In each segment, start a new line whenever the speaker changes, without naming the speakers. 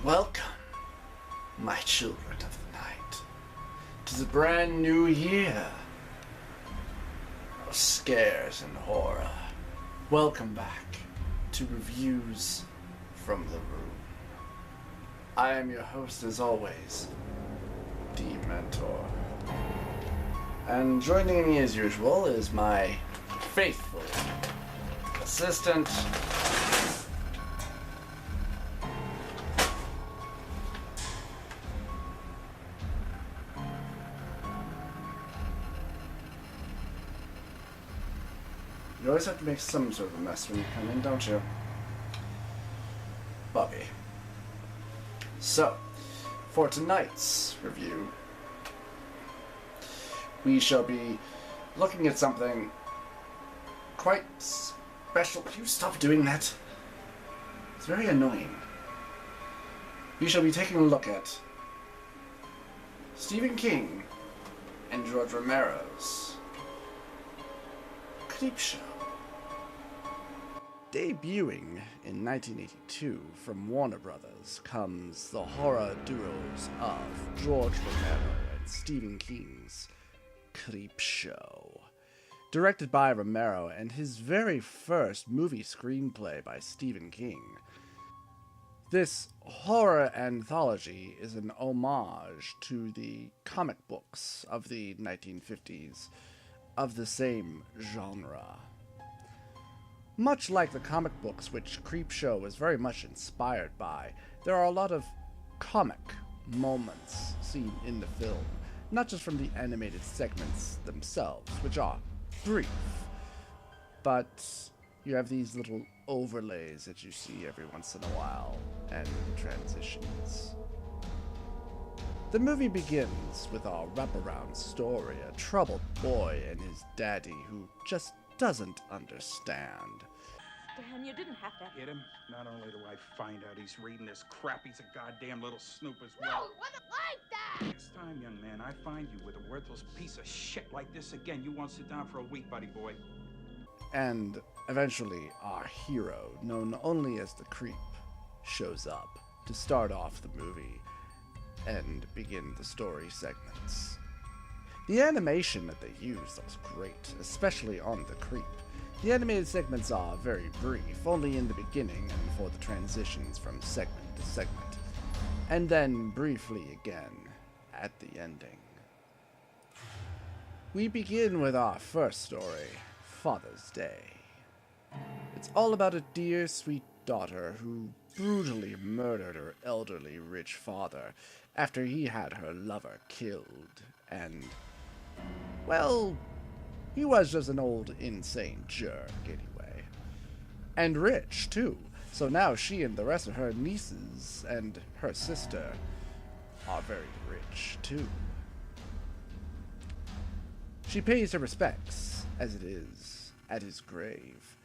Welcome, my children of the night, to the brand new year of scares and horror. Welcome back to Reviews from the Room. I am your host, as always, Dementor. And joining me as usual is my faithful assistant, you always have to make some sort of a mess when you come in, don't you? Bobby. So, for tonight's review, we shall be looking at something quite special. Could you stop doing that? It's very annoying. We shall be taking a look at Stephen King and George Romero's CreepShow. Debuting in 1982 from Warner Brothers comes the horror duos of George Romero and Stephen King's CreepShow. Directed by Romero and his very first movie screenplay by Stephen King. This horror anthology is an homage to the comic books of the 1950s of the same genre. Much like the comic books, which CreepShow was very much inspired by, there are a lot of comic moments seen in the film, not just from the animated segments themselves, which are brief, but you have these little overlays that you see every once in a while, and transitions. The movie begins with our wraparound story, a troubled boy and his daddy who just doesn't understand.
Dan, you didn't have to
Hit him? Not only do I find out he's reading this crap, he's a goddamn little snoop as
No,
well.
it wasn't like that!
Next time, young man, I find you with a worthless piece of shit like this again, you won't sit down for a week, buddy boy.
And eventually, our hero, known only as the Creep, shows up to start off the movie and begin the story segments. The animation that they use looks great, especially on the Creep. The animated segments are very brief, only in the beginning and for the transitions from segment to segment, and then briefly again at the ending. We begin with our first story, Father's Day. It's all about a dear, sweet daughter who brutally murdered her elderly rich father after he had her lover killed, and, well, he was just an old insane jerk anyway. And rich, too, so now she and the rest of her nieces and her sister are very rich, too. She pays her respects, as it is, at his grave.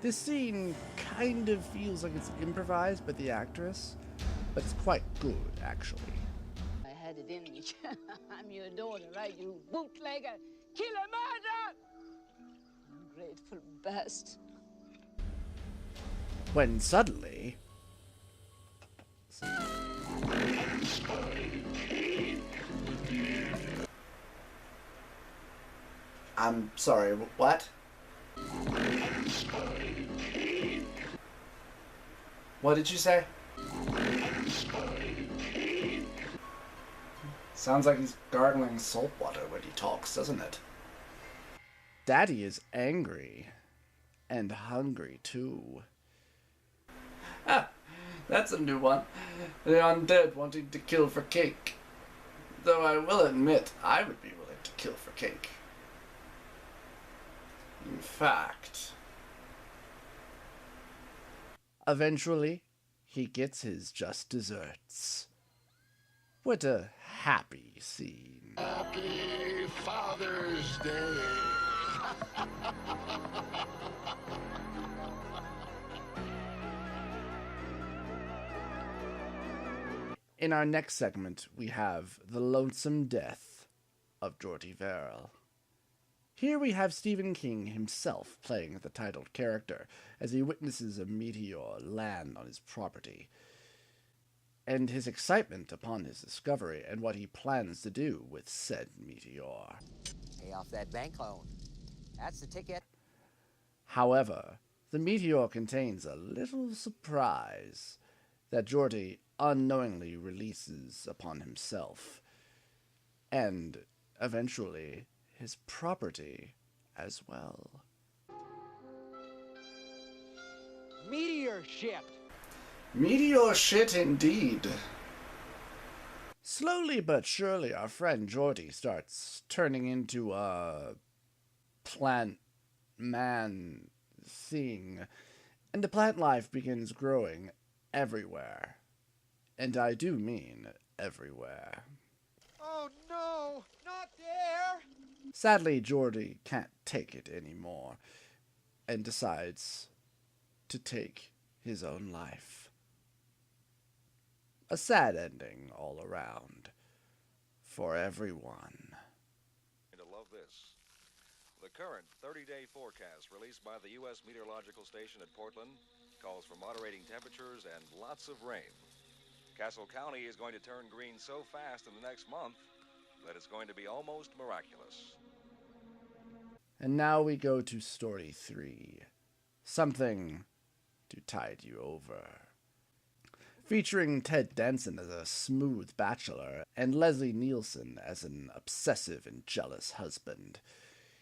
This scene kind of feels like it's improvised by the actress, but it's quite good, actually.
I had it in me. I'm your daughter, right, you bootlegger, killer, murderer! Ungrateful bastard.
When suddenly... I'm sorry, what? What did you say? Sounds like he's gargling salt water when he talks, doesn't it? Daddy is angry. And hungry, too. Ah, that's a new one. The undead wanting to kill for cake. Though I will admit, I would be willing to kill for cake. In fact... Eventually, he gets his just desserts. What a happy scene.
Happy Father's Day.
In our next segment, we have The Lonesome Death of Jordy Verrill. Here we have Stephen King himself playing the titled character as he witnesses a meteor land on his property, and his excitement upon his discovery and what he plans to do with said meteor.
Pay off that bank loan. That's the ticket.
However, the meteor contains a little surprise that Jordy unknowingly releases upon himself, and eventually his property as well.
Meteor ship.
Meteor shit indeed. Slowly but surely, our friend Jordy starts turning into a plant man thing, and the plant life begins growing everywhere. And I do mean everywhere.
Oh no, not there!
Sadly, Jordy can't take it anymore, and decides to take his own life. A sad ending all around, for everyone.
To love this. The current 30-day forecast released by the U.S. Meteorological Station at Portland calls for moderating temperatures and lots of rain. Castle County is going to turn green so fast in the next month that it's going to be almost miraculous.
And now we go to story 3, Something to Tide You Over. Featuring Ted Danson as a smooth bachelor and Leslie Nielsen as an obsessive and jealous husband.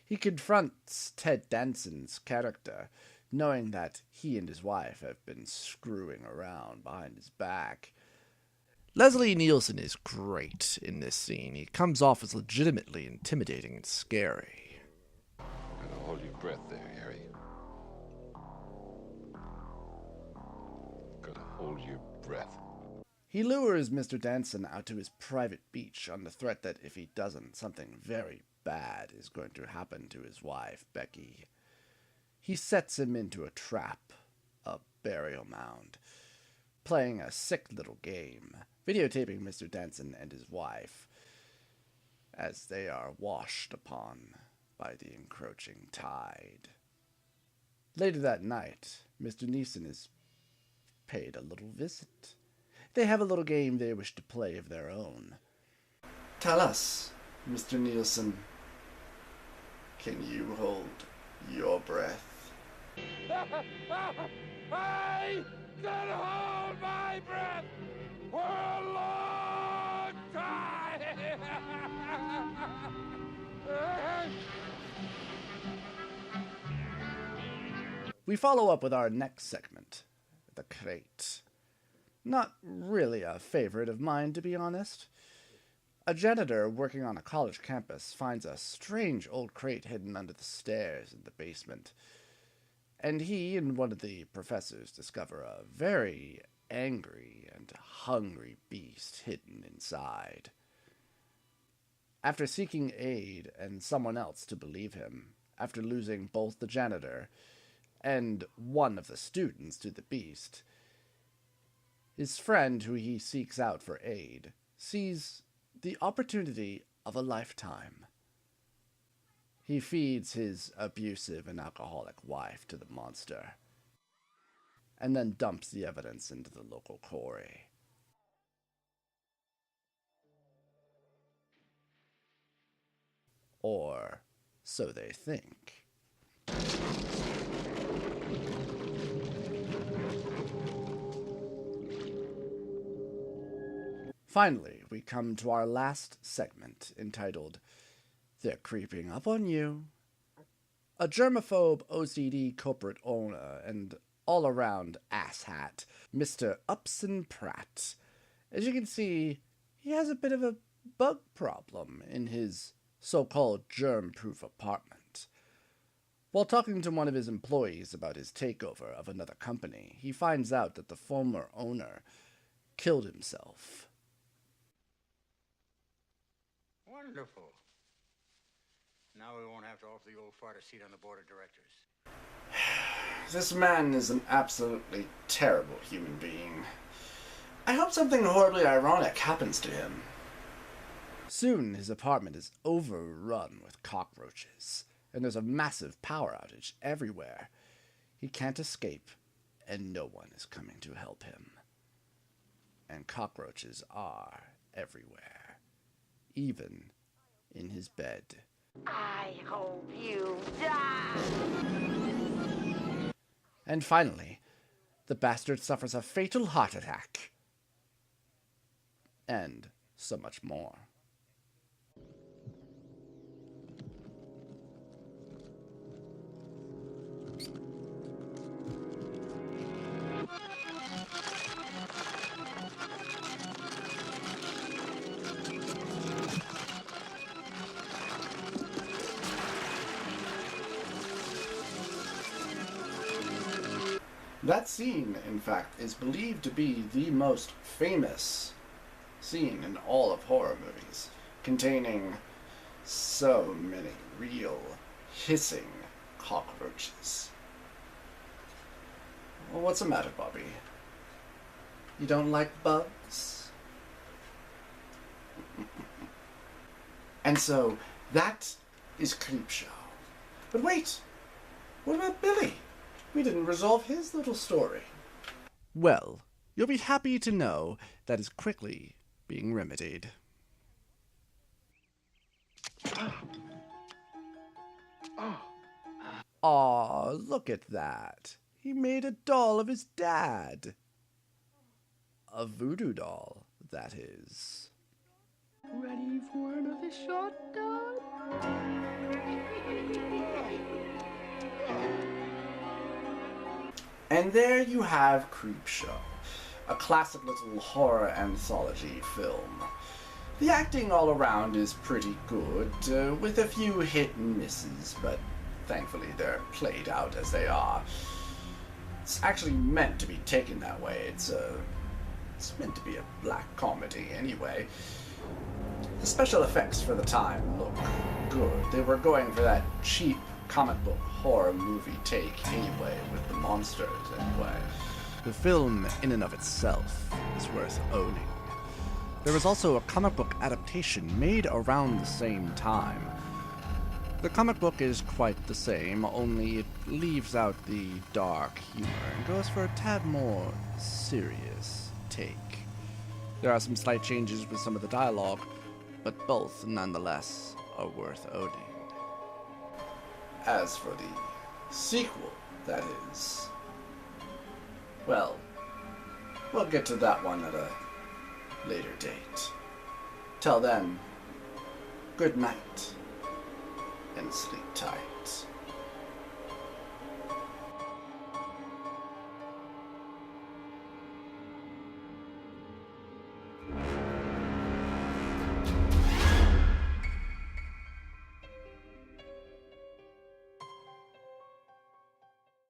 He confronts Ted Danson's character, knowing that he and his wife have been screwing around behind his back. Leslie Nielsen is great in this scene. He comes off as legitimately intimidating and scary.
Gotta hold your breath there, Harry. Gotta hold your breath.
He lures Mr. Danson out to his private beach on the threat that if he doesn't, something very bad is going to happen to his wife, Becky. He sets him into a trap, a burial mound, playing a sick little game, videotaping Mr. Danson and his wife as they are washed upon by the encroaching tide. Later that night, Mr. Neeson is paid a little visit. They have a little game they wish to play of their own. Tell us, Mr. Nielsen, can you hold your breath?
I can hold my breath for a long time.
We follow up with our next segment, The Crate. Not really a favorite of mine, to be honest. A janitor working on a college campus finds a strange old crate hidden under the stairs in the basement, and he and one of the professors discover a very angry and hungry beast hidden inside. After seeking aid and someone else to believe him, after losing both the janitor and one of the students to the beast, his friend, who he seeks out for aid, sees the opportunity of a lifetime. He feeds his abusive and alcoholic wife to the monster, and then dumps the evidence into the local quarry. Or so they think. Finally, we come to our last segment, entitled, They're Creeping Up on You. A germaphobe OCD corporate owner and all-around asshat, Mr. Upson Pratt. As you can see, he has a bit of a bug problem in his so-called germ-proof apartment. While talking to one of his employees about his takeover of another company, he finds out that the former owner killed himself.
Wonderful. Now we won't have to offer the old fart a seat on the board of directors.
This man is an absolutely terrible human being. I hope something horribly ironic happens to him. Soon his apartment is overrun with cockroaches, and there's a massive power outage everywhere. He can't escape, and no one is coming to help him. And cockroaches are everywhere, even in his bed.
I hope you die.
And finally, the bastard suffers a fatal heart attack. And so much more. That scene, in fact, is believed to be the most famous scene in all of horror movies, containing so many real, hissing cockroaches. Well, what's the matter, Bobby? You don't like bugs? And so, that is CreepShow. But wait! What about Billy? We didn't resolve his little story. Well, you'll be happy to know that is quickly being remedied. Aw, look at that. He made a doll of his dad. A voodoo doll, that is.
Ready for another shot, Dad?
And there you have CreepShow, a classic little horror anthology film. The acting all around is pretty good, with a few hit and misses, but thankfully they're played out as they are. It's actually meant to be taken that way. It's meant to be a black comedy anyway. The special effects for the time look good. They were going for that cheap comic book horror movie take anyway, with the monsters anyway. The film in and of itself is worth owning. There was also a comic book adaptation made around the same time. The comic book is quite the same, only it leaves out the dark humor and goes for a tad more serious take. There are some slight changes with some of the dialogue, but both, nonetheless, are worth owning. As for the sequel, that is, well, we'll get to that one at a later date. Till then, good night and sleep tight.